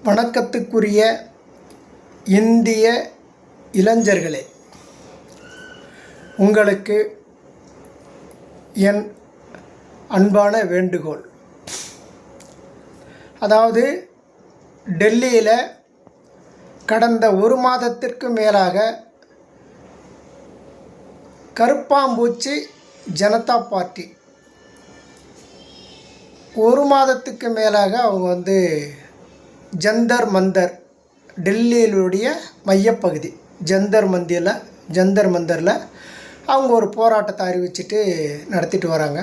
வணக்கத்துக்குரிய இந்திய இளைஞர்களே, உங்களுக்கு என் அன்பான வேண்டுகோள். அதாவது டெல்லியில் கடந்த ஒரு மாதத்திற்கு மேலாக கருப்பாம்பூச்சி ஜனதா பார்ட்டி ஒரு மாதத்துக்கு மேலாக அவங்க ஜந்தர் மந்தர், டெல்லியிலுடைய மையப்பகுதி ஜந்தர் மந்தரில் அவங்க ஒரு போராட்டத்தை அறிவிச்சிட்டு நடத்திட்டு வராங்க.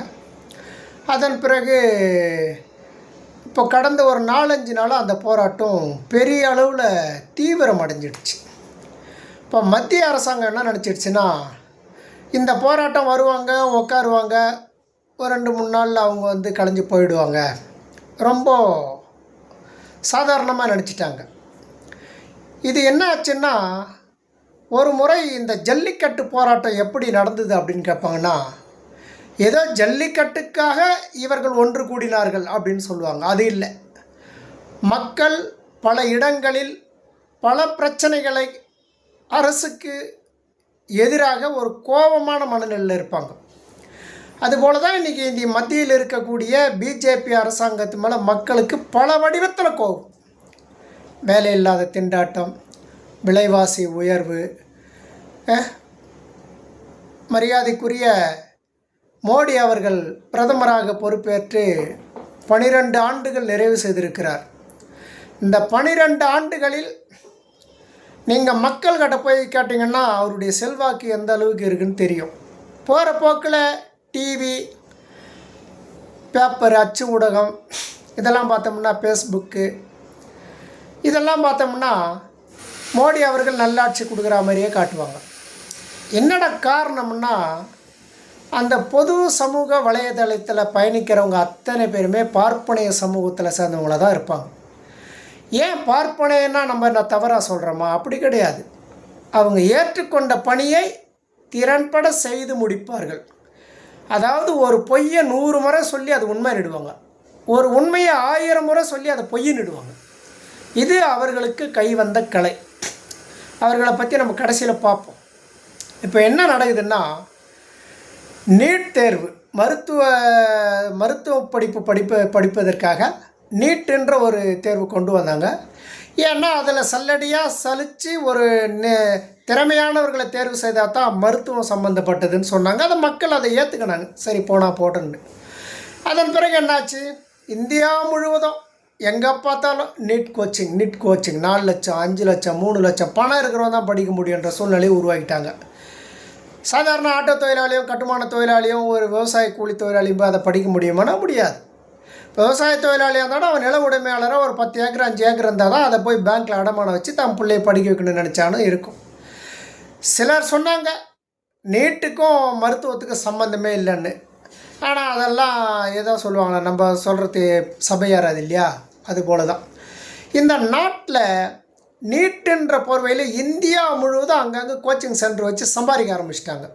அதன் பிறகு இப்போ கடந்த ஒரு 4-5 நாளாக அந்த போராட்டம் பெரிய அளவில் தீவிரம் அடைஞ்சிடுச்சு. இப்போ மத்திய அரசாங்கம் என்ன நினச்சிடுச்சுன்னா, இந்த போராட்டம் வருவாங்க, உட்காருவாங்க, ஒரு 2-3 நாளில் அவங்க கலைஞ்சு போயிடுவாங்க, ரொம்ப சாதாரணமாக நினச்சிட்டாங்க. இது என்ன ஆச்சுன்னா, ஒரு முறை இந்த ஜல்லிக்கட்டு போராட்டம் எப்படி நடந்தது அப்படின்னு கேட்பாங்கன்னா, ஏதோ ஜல்லிக்கட்டுக்காக இவர்கள் ஒன்று கூடினார்கள் அப்படின்னு சொல்லுவாங்க. அது இல்லை. மக்கள் பல இடங்களில் பல பிரச்சனைகளை அரசுக்கு எதிராக ஒரு கோபமான மனநிலையில் இருப்பாங்க. அதுபோல தான் இன்றைக்கி இந்த மத்தியில் இருக்கக்கூடிய பிஜேபி அரசாங்கத்து மேலே மக்களுக்கு பல வடிவத்தில் கோபம். வேலை இல்லாத திண்டாட்டம், விலைவாசி உயர்வு, மரியாதைக்குரிய மோடி அவர்கள் பிரதமராக பொறுப்பேற்று 12 ஆண்டுகள் நிறைவு செய்திருக்கிறார். இந்த 12 ஆண்டுகளில் நீங்கள் மக்கள்கிட்ட போய் கேட்டிங்கன்னா அவருடைய செல்வாக்கு எந்த அளவுக்கு இருக்குதுன்னு தெரியும். போகிற போக்கில் டிவி, பேப்பர், அச்சு ஊடகம் இதெல்லாம் பார்த்தோம்னா, ஃபேஸ்புக்கு இதெல்லாம் பார்த்தோம்னா மோடி அவர்கள் நல்லாட்சி கொடுக்குற மாதிரியே காட்டுவாங்க. என்னடா காரணம்னா, அந்த பொது சமூக வலைதளத்தில் பயணிக்கிறவங்க அத்தனை பேருமே பார்ப்பனைய சமூகத்தில் சேர்ந்தவங்கள தான் இருப்பாங்க. ஏன் பார்ப்பனையன்னா நான் தவறாக சொல்கிறோமா? அப்படி கிடையாது. அவங்க ஏற்றுக்கொண்ட பணியை திறன்பட செய்து முடிப்பார்கள். அதாவது ஒரு பொய்யை 100 முறை சொல்லி அது உண்மையிடுவாங்க, ஒரு உண்மையை 1000 முறை சொல்லி அதை பொய்யிடுவாங்க. இது அவர்களுக்கு கைவந்த கலை. அவர்களை பற்றி நம்ம கடைசியில் பார்ப்போம். இப்போ என்ன நடக்குதுன்னா, நீட் தேர்வு, மருத்துவ படிப்பதற்காக நீட்டுன்ற ஒரு தேர்வு கொண்டு வந்தாங்க. ஏன்னா அதில் சல்லடியாக சலித்து ஒரு திறமையானவர்களை தேர்வு செய்தால் தான் மருத்துவம் சம்மந்தப்பட்டதுன்னு சொன்னாங்க. அதை மக்கள் அதை ஏற்றுக்கினாங்க. சரி, போனால் போட்டோன்னு. அதன் பிறகு என்னாச்சு, இந்தியா முழுவதும் எங்கே பார்த்தாலும் நீட் கோச்சிங் 4 லட்சம், 5 லட்சம், 3 லட்சம் பணம் இருக்கிறவங்க தான் படிக்க முடியுன்ற சூழ்நிலையை உருவாக்கிட்டாங்க. சாதாரண ஆட்டோ தொழிலாளியும், கட்டுமான தொழிலாளியும், ஒரு விவசாய கூலி தொழிலாளியும் அதை படிக்க முடியுமானா முடியாது. விவசாய தொழிலாளியாக இருந்தாலும் அவன் நில உடைமையாளராக ஒரு 10 ஏக்கர் 5 ஏக்கர் இருந்தால் தான் அதை போய் பேங்க்கில் அடமானம் வச்சு தன் பிள்ளையை படிக்க வைக்கணும்னு நினச்சாலும் இருக்கும். சிலர் சொன்னாங்க நீட்டுக்கும் மருத்துவத்துக்கும் சம்மந்தமே இல்லைன்னு. ஆனால் அதெல்லாம் ஏதோ சொல்லுவாங்களே, நம்ம சொல்கிறது சபையாராது இல்லையா? அதுபோல தான் இந்த நாட்டில் நீட்டுன்ற போர்வையில் இந்தியா முழுவதும் அங்கங்கே கோச்சிங் சென்டர் வச்சு சம்பாதிக்க ஆரம்பிச்சிட்டாங்க.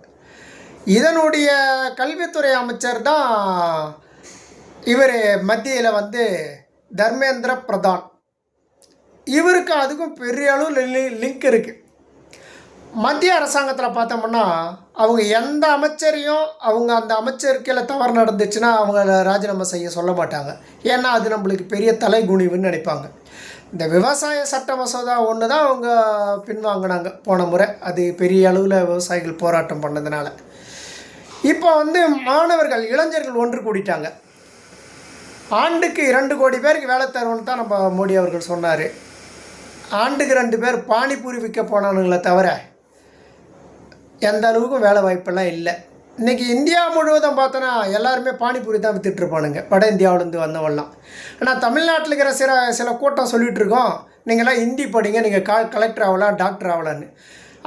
இதனுடைய கல்வித்துறை அமைச்சர் தான் இவர் மத்தியில் தர்மேந்திர பிரதான். இவருக்கு அதுக்கும் பெரிய அளவு லிங்க் இருக்குது. மத்திய அரசாங்கத்தில் பார்த்தோம்னா அவங்க எந்த அமைச்சரையும் அந்த அமைச்சருக்கையில் தவறு நடந்துச்சுன்னா அவங்க ராஜினாமா செய்ய சொல்ல மாட்டாங்க. ஏன்னா அது நம்மளுக்கு பெரிய தலைகுனிவுன்னு நினைப்பாங்க. இந்த விவசாய சட்ட மசோதா ஒன்று தான் அவங்க பின்வாங்கினாங்க போன முறை. அது பெரிய அளவில் விவசாயிகள் போராட்டம் பண்ணதுனால. இப்போ மாணவர்கள், இளைஞர்கள் ஒன்று கூடிட்டாங்க. ஆண்டுக்கு 2 கோடி பேருக்கு வேலை தருவோன்னு தான் நம்ம மோடி அவர்கள் சொன்னார். ஆண்டுக்கு 2 பேர் பானிபூரி விற்க போனானுங்களே தவிர எந்த அளவுக்கும் வேலை வாய்ப்பெல்லாம் இல்லை. இன்றைக்கி இந்தியா முழுவதும் பார்த்தோன்னா எல்லாருமே பானிபூரி தான் விற்றுட்ருப்பானுங்க, வட இந்தியாவிலேருந்து வந்தவெல்லாம். ஆனால் தமிழ்நாட்டில் இருக்கிற சில கூட்டம் சொல்லிகிட்ருக்கோம், நீங்களாம் ஹிந்தி படிங்க, நீங்கள் கலெக்டர் ஆகலாம், டாக்டர் ஆகலான்னு.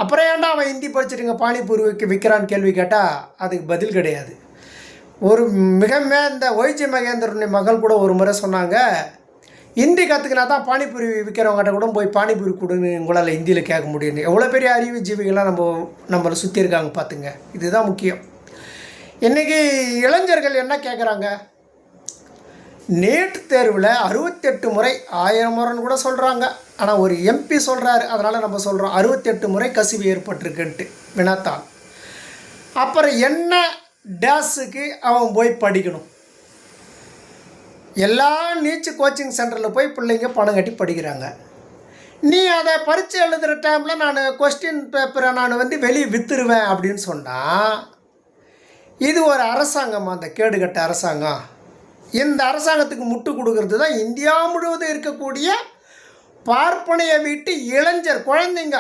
அப்புறம் ஏன்டா அவன் ஹிந்தி படிச்சுட்டுங்க பானிபூரி விற்கிறான்னு கேள்வி கேட்டால் அதுக்கு பதில் கிடையாது. ஒரு இந்த ஒய்ஜி மகேந்திரனுடைய மகள் கூட ஒரு முறை சொன்னாங்க, ஹிந்தி கற்றுக்கினா தான் பானிபூரி விற்கிறவங்ககிட்ட கூட போய் பானிபூரி கொடுன்னு உங்களால் ஹிந்தியில் கேட்க முடியும்னு. எவ்வளோ பெரிய அறிவு ஜீவிகளாக நம்மளை சுற்றி இருக்காங்க பார்த்துங்க. இதுதான் முக்கியம். இன்றைக்கி இளைஞர்கள் என்ன கேட்குறாங்க, நீட் தேர்வில் 68 முறை 1000 முறைன்னு கூட சொல்கிறாங்க. ஆனால் ஒரு எம்பி சொல்கிறாரு, அதனால் நம்ம சொல்கிறோம் 68 முறை கசிவு ஏற்பட்டிருக்குன்ட்டு வினாத்தாள். அப்புறம் என்ன டேஸுக்கு அவன் போய் படிக்கணும்? எல்லா நீச்சு கோச்சிங் சென்டரில் போய் பிள்ளைங்க பணம் கட்டி படிக்கிறாங்க. நீ அதை பரீட்சை எழுதுகிற டைமில் நான் கொஸ்டின் பேப்பரை நான் வெளியே விற்றுருவேன் அப்படின்னு சொன்னால் இது ஒரு அரசாங்கமாக? அந்த கேடுகட்ட அரசாங்கம். இந்த அரசாங்கத்துக்கு முட்டு கொடுக்கறது தான் இந்தியா முழுவதும் இருக்கக்கூடிய பார்ப்பனைய வீட்டு இளைஞர் குழந்தைங்க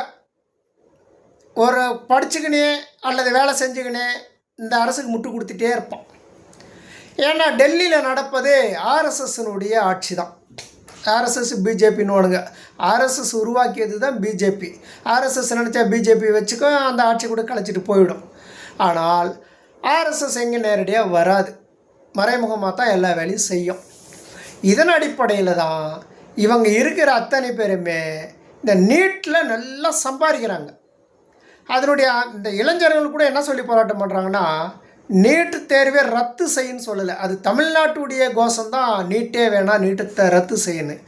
ஒரு படிச்சுக்கினே அல்லது வேலை செஞ்சுக்கினே இந்த அரசுக்கு முட்டு கொடுத்துட்டே இருப்பான். ஏன்னா டெல்லியில் நடப்பது ஆர்எஸ்எஸ்னுடைய ஆட்சி தான். ஆர்எஸ்எஸ் பிஜேபின்னு ஆர்எஸ்எஸ் உருவாக்கியது தான் பிஜேபி. ஆர்எஸ்எஸ் நினச்சா பிஜேபி வச்சுக்கோ, அந்த ஆட்சி கூட கலைச்சிட்டு போயிடும். ஆனால் ஆர்எஸ்எஸ் எங்கே நேரடியாக வராது, மறைமுகமாக தான் எல்லா வேலையும் செய்யும். இதன் அடிப்படையில் தான் இவங்க இருக்கிற அத்தனை பேருமே இந்த நீட்டில் நல்லா சம்பாதிக்கிறாங்க. அதனுடைய இந்த இளைஞர்கள் கூட என்ன சொல்லி போராட்டம் பண்ணுறாங்கன்னா, நீட்டு தேர்வே ரத்து செய்யன்னு சொல்லலை. அது தமிழ்நாட்டுடைய கோஷம்தான், நீட்டே வேணாம், நீட்டை ரத்து செய்யணும்.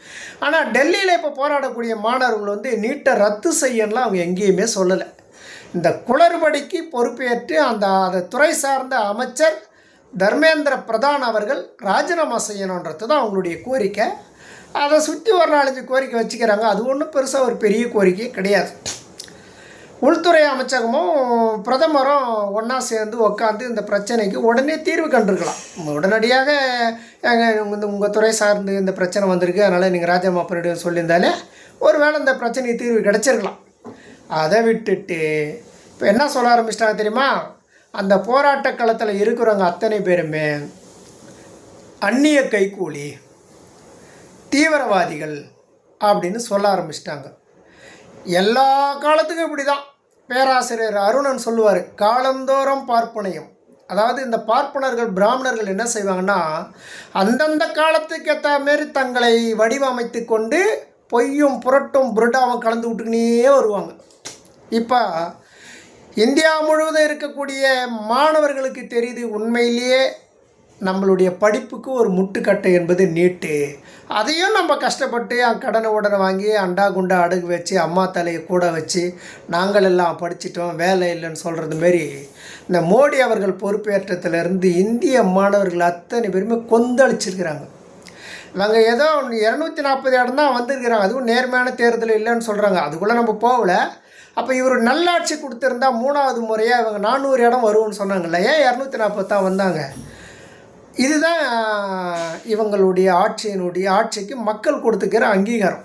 ஆனால் டெல்லியில் இப்போ போராடக்கூடிய மாணவர்கள் நீட்டை ரத்து செய்யலாம் அவங்க எங்கேயுமே சொல்லலை. இந்த குளறுபடிக்கு பொறுப்பேற்று அந்த துறை சார்ந்த அமைச்சர் தர்மேந்திர பிரதான் அவர்கள் ராஜினாமா செய்யணுன்றது தான் அவங்களுடைய கோரிக்கை. அதை சுற்றி ஒரு 4-5 கோரிக்கை வச்சுக்கிறாங்க. அது ஒன்றும் பெருசாக ஒரு பெரிய கோரிக்கை கிடையாது. உள்துறை அமைச்சகமும் பிரதமரும் ஒன்றா சேர்ந்து உட்காந்து இந்த பிரச்சனைக்கு உடனே தீர்வு கண்டிருக்கலாம். உடனடியாக உங்கள் துறை சார்ந்து இந்த பிரச்சனை வந்திருக்கு, அதனால் நீங்கள் ராஜினாமா பண்ணிவிட்டு சொல்லியிருந்தாலே ஒரு வேளை இந்த பிரச்சனைக்கு தீர்வு கிடச்சிருக்கலாம். அதை விட்டுட்டு இப்போ என்ன சொல்ல ஆரம்பிச்சிட்டாங்க தெரியுமா? அந்த போராட்ட களத்தில் இருக்கிறவங்க அத்தனை பேருமே அந்நிய கைக்கூலி, தீவிரவாதிகள் அப்படின்னு சொல்ல ஆரம்பிச்சிட்டாங்க. எல்லா காலத்துக்கும் இப்படி தான். பேராசிரியர் அருணன் சொல்லுவார், காலந்தோறும் பார்ப்பனையும். அதாவது இந்த பார்ப்பனர்கள் பிராமணர்கள் என்ன செய்வாங்கன்னா, அந்தந்த காலத்துக்கு ஏற்ற மாரி தங்களை வடிவமைத்து கொண்டு பொய்யும் புரட்டும் புரட்டாவும் கலந்து விட்டுக்கினே வருவாங்க. இப்போ இந்தியா முழுவதும் இருக்கக்கூடிய மாணவர்களுக்கு தெரியுது, உண்மையிலேயே நம்மளுடைய படிப்புக்கு ஒரு முட்டுக்கட்டை என்பது நீட்டு. அதையும் நம்ம கஷ்டப்பட்டு கடனை உடனே வாங்கி அண்டா குண்டா அடகு வச்சு அம்மா தலையை கூட வச்சு நாங்கள் எல்லாம் படிச்சிட்டோம், வேலை இல்லைன்னு சொல்கிறது மாரி இந்த மோடி அவர்கள் பொறுப்பேற்றத்திலிருந்து இந்திய மாணவர்கள் அத்தனை பேருமே கொந்தளிச்சிருக்கிறாங்க. இவங்க ஏதோ 240 இடம் தான் வந்திருக்கிறாங்க. அதுவும் நேர்மையான தேர்தல் இல்லைன்னு சொல்கிறாங்க. அதுக்குள்ளே நம்ம போகல. அப்போ இவர் நல்லாட்சி கொடுத்துருந்தா 3வது முறையாக இவங்க 400 இடம் வருவோன்னு சொன்னாங்கல்ல, ஏன் 240 தான் வந்தாங்க? இதுதான் இவங்களுடைய ஆட்சிக்கு மக்கள் கொடுத்துக்கிற அங்கீகாரம்.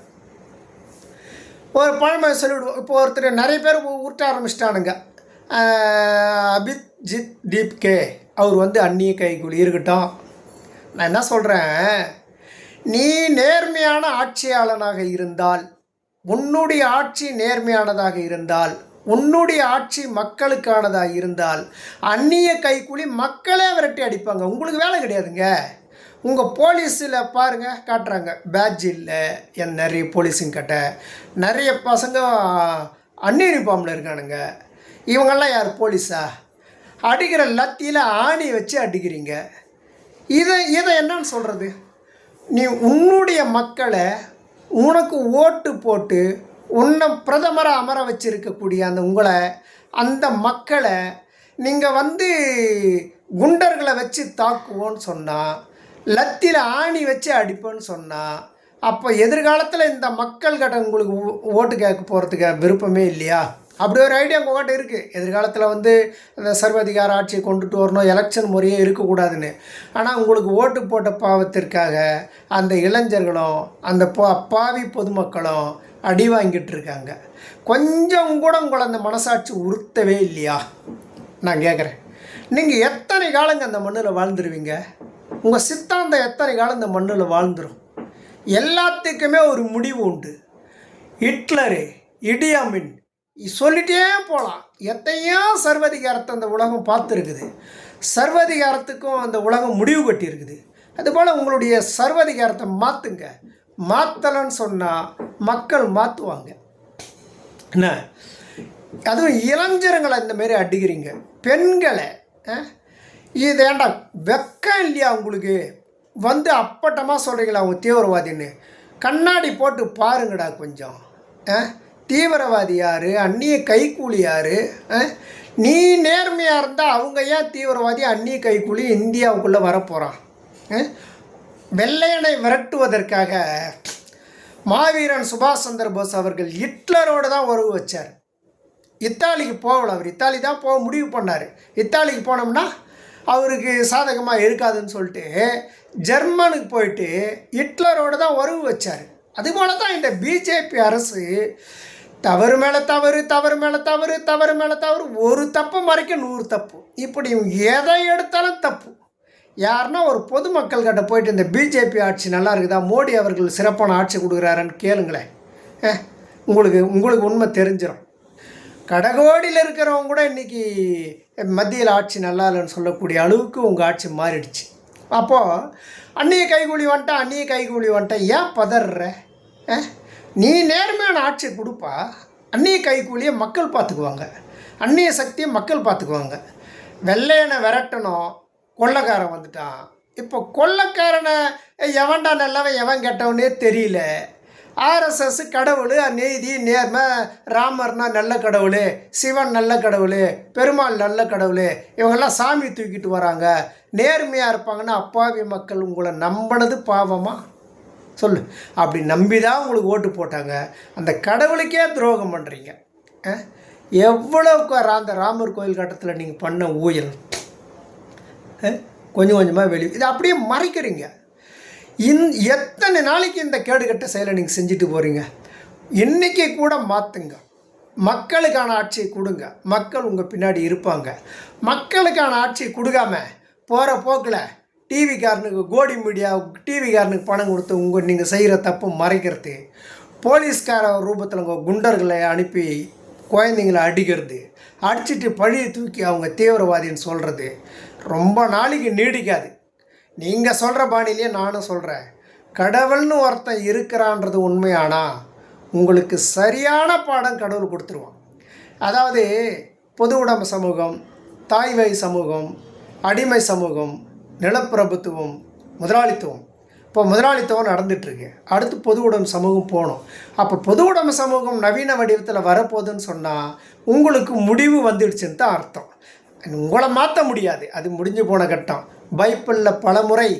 ஒரு பழமை சொல்லிவிடுவோம். இப்போ ஒருத்தர் நிறைய பேர் உருட்ட ஆரம்பிச்சிட்டானுங்க. அபிஜித் தீப்கே அவர் அந்நிய கைக்கூலி இருக்கட்டும். நான் என்ன சொல்கிறேன், நீ நேர்மையான ஆட்சியாளனாக இருந்தால், உன்னுடைய ஆட்சி நேர்மையானதாக இருந்தால், உன்னுடைய ஆட்சி மக்களுக்கானதாக இருந்தால், அந்நிய கைக்கூலி மக்களே விரட்டி அடிப்பாங்க. உங்களுக்கு வேலை கிடையாதுங்க. உங்கள் போலீஸில் பாருங்கள், காட்டுறாங்க பேட்ஜ் இல்லை, நிறைய போலீஸுங்கிட்ட நிறைய பசங்க அன்யூனிஃபார்மில் இருக்கானுங்க. இவங்கெல்லாம் யார் போலீஸா? அடிக்கிற லத்தியில் ஆணி வச்சு அடிக்கிறீங்க. இதை என்னன்னு சொல்கிறது? நீ உன்னுடைய மக்களை உனக்கு ஓட்டு போட்டு உன்னை பிரதமராக அமர வச்சிருக்கக்கூடிய அந்த மக்களை நீங்கள் குண்டர்களை வச்சு தாக்குவோன்னு சொன்னால், லத்தியில் ஆணி வச்சு அடிப்போன்னு சொன்னால், அப்போ எதிர்காலத்தில் இந்த மக்கள்கிட்ட உங்களுக்கு ஓட்டு கேட்க போகிறதுக்கு விருப்பமே இல்லையா? அப்படி ஒரு ஐடியா உங்கள்கிட்ட இருக்குது. எதிர்காலத்தில் இந்த சர்வாதிகார ஆட்சியை கொண்டுட்டு வரணும், எலெக்ஷன் முறையே இருக்கக்கூடாதுன்னு. ஆனால் உங்களுக்கு ஓட்டு போட்ட பாவத்திற்காக அந்த இளைஞர்களும் அந்த பாவி பொதுமக்களும் அடி வாங்கிட்டு இருக்காங்க. கொஞ்சம் கூட உங்களை அந்த மனசாட்சி உறுத்தவே இல்லையா? நான் கேட்குறேன், நீங்கள் எத்தனை காலங்க அந்த மண்ணில் வாழ்ந்துருவீங்க? உங்கள் சித்தாந்தம் எத்தனை காலம் இந்த மண்ணில் வாழ்ந்துடும்? எல்லாத்துக்குமே ஒரு முடிவு உண்டு. ஹிட்லரு, இடியாமின் சொல்லிட்டே போகலாம். எத்தையோ சர்வதிகாரத்தை அந்த உலகம் பார்த்துருக்குது. சர்வதிகாரத்துக்கும் அந்த உலகம் முடிவு கட்டியிருக்குது. அதுபோல் உங்களுடைய சர்வதிகாரத்தை மாற்றுங்க. மாற்றலன்னு சொன்னால் மக்கள் மாற்றுவாங்க. என்ன, அதுவும் இளைஞர்களை இந்தமாரி அடிக்கிறீங்க, பெண்களை. இது ஏண்டா வெக்கம் இல்லையா உங்களுக்கு? வந்து அப்பட்டமாக சொல்கிறீங்களா அவங்க தீவிரவாதின்னு? கண்ணாடி போட்டு பாருங்கடா கொஞ்சம். தீவிரவாதி யார்? அந்நிய கைக்கூலி யார்? நீ நேர்மையாக இருந்தால் அவங்க ஏன் தீவிரவாதி அந்நிய கைக்கூலி இந்தியாவுக்குள்ளே வரப்போகிறான்? வெள்ளையனை விரட்டுவதற்காக மாவீரன் சுபாஷ் சந்திர போஸ் அவர்கள் ஹிட்லரோடு தான் உறவு வச்சார். இத்தாலிக்கு போகல, அவர் இத்தாலி தான் போக முடிவு பண்ணார். இத்தாலிக்கு போனோம்னா அவருக்கு சாதகமாக இருக்காதுன்னு சொல்லிட்டு ஜெர்மனுக்கு போயிட்டு ஹிட்லரோடு தான் உறவு வச்சார். அதுபோல தான் இந்த பிஜேபி அரசு தவறு மேலே தவறு, தவறு மேலே தவறு, தவறு மேலே தவறு, ஒரு தப்பு மறைக்க 100 தப்பு, இப்படி எதை எடுத்தாலும் தப்பு. யாருன்னா ஒரு பொதுமக்கள்கிட்ட போயிட்டு இந்த பிஜேபி ஆட்சி நல்லா இருக்குதா, மோடி அவர்கள் சிறப்பான ஆட்சி கொடுக்குறாருன்னு கேளுங்களேன். உங்களுக்கு உண்மை தெரிஞ்சிடும். கடகோடியில் இருக்கிறவங்க கூட இன்றைக்கி மத்தியில் ஆட்சி நல்லா இல்லைன்னு சொல்லக்கூடிய அளவுக்கு உங்கள் ஆட்சி மாறிடுச்சு. அப்போது அந்நிய கைகூலி வந்துட்டேன் ஏன் பதற? நீ நேர்மையான ஆட்சி கொடுப்பா. அந்நிய கைகூலியை மக்கள் பார்த்துக்குவாங்க, அந்நிய சக்தியை மக்கள் பார்த்துக்குவாங்க. வெள்ளையனை விரட்டணும், கொள்ளைக்காரன் வந்துட்டான். இப்போ கொள்ளைக்காரனை எவன்டா நல்லவன் எவன் கெட்டவனே தெரியல. ஆர்எஸ்எஸ் கடவுள், நீதி நேர்மை, ராமர்னா நல்ல கடவுள், சிவன் நல்ல கடவுள், பெருமாள் நல்ல கடவுள், இவங்கெல்லாம் சாமி தூக்கிட்டு வராங்க, நேர்மையாக இருப்பாங்கன்னு அப்பாவி மக்கள் உங்களை நம்பினது பாவமா சொல்லு? அப்படி நம்பி தான் உங்களுக்கு ஓட்டு போட்டாங்க. அந்த கடவுளுக்கே துரோகம் பண்ணுறீங்க. எவ்வளோ அந்த ராமர் கோயில் கட்டத்தில் நீங்கள் பண்ண ஊழல் கொஞ்சம் கொஞ்சமாக இதை அப்படியே மறைக்கிறீங்க. எத்தனை நாளைக்கு இந்த கேடுகட்ட செயலை நீங்கள் செஞ்சுட்டு போகிறீங்க? இன்றைக்கி கூட மாற்றுங்க, மக்களுக்கான ஆட்சியை கொடுங்க, மக்கள் உங்கள் பின்னாடி இருப்பாங்க. மக்களுக்கான ஆட்சியை கொடுக்காம போகிற போக்கில் டிவிக்காரனுக்கு, கோடி மீடியா டிவிக்காரனுக்கு பணம் கொடுத்து நீங்கள் செய்கிற தப்பு மறைக்கிறது, போலீஸ்கார ரூபத்தில் உங்கள் குண்டர்களை அனுப்பி குழந்தைங்களை அடிக்கிறது, அடிச்சுட்டு பழியை தூக்கி அவங்க தீவிரவாதின்னு சொல்கிறது ரொம்ப நாளைக்கு நீடிக்காது. நீங்கள் சொல்கிற பாணிலேயே நானும் சொல்கிறேன். கடவுள்னு ஒருத்தன் இருக்கிறான்றது உண்மையானா உங்களுக்கு சரியான பாடம் கடவுள் கொடுத்துருவான். அதாவது பொது உடைமை சமூகம், தாய்வழி சமூகம், அடிமை சமூகம், நிலப்பிரபுத்துவம், முதலாளித்துவம். இப்போ முதலாளித்துவம் நடந்துகிட்ருக்கு, அடுத்து பொது உடைமை சமூகம் போகணும். அப்போ பொது உடைமை சமூகம் நவீன வடிவத்தில் வரப்போகுதுன்னு சொன்னால் உங்களுக்கு முடிவு வந்துடுச்சுன்னு தான் அர்த்தம். உங்களை மாற்ற முடியாது, அது முடிஞ்சு போன கட்டம். பைபிளில் பலமுறை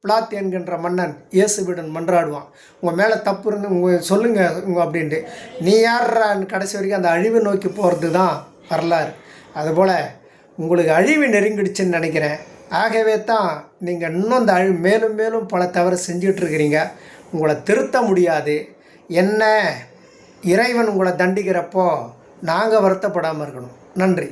பிளாத் என்கின்ற மன்னன் இயேசுவிடன் மன்றாடுவான், உங்கள் மேலே தப்பு இருந்து சொல்லுங்கள் அப்படின்ட்டு. நீ யார்றான்னு கடைசி வரைக்கும் அந்த அழிவு நோக்கி போகிறது தான் வரலாறு. அதுபோல் உங்களுக்கு அழிவு நெருங்கிடுச்சுன்னு நினைக்கிறேன். ஆகவே தான் நீங்கள் இன்னும் அந்த மேலும் மேலும் பல தவறு செஞ்சிட்ருக்கிறீங்க. உங்களை திருத்த முடியாது. என்ன இறைவன் உங்களை தண்டிக்கிறப்போ நாங்கள் வருத்தப்படாமல் இருக்கணும். நன்றி.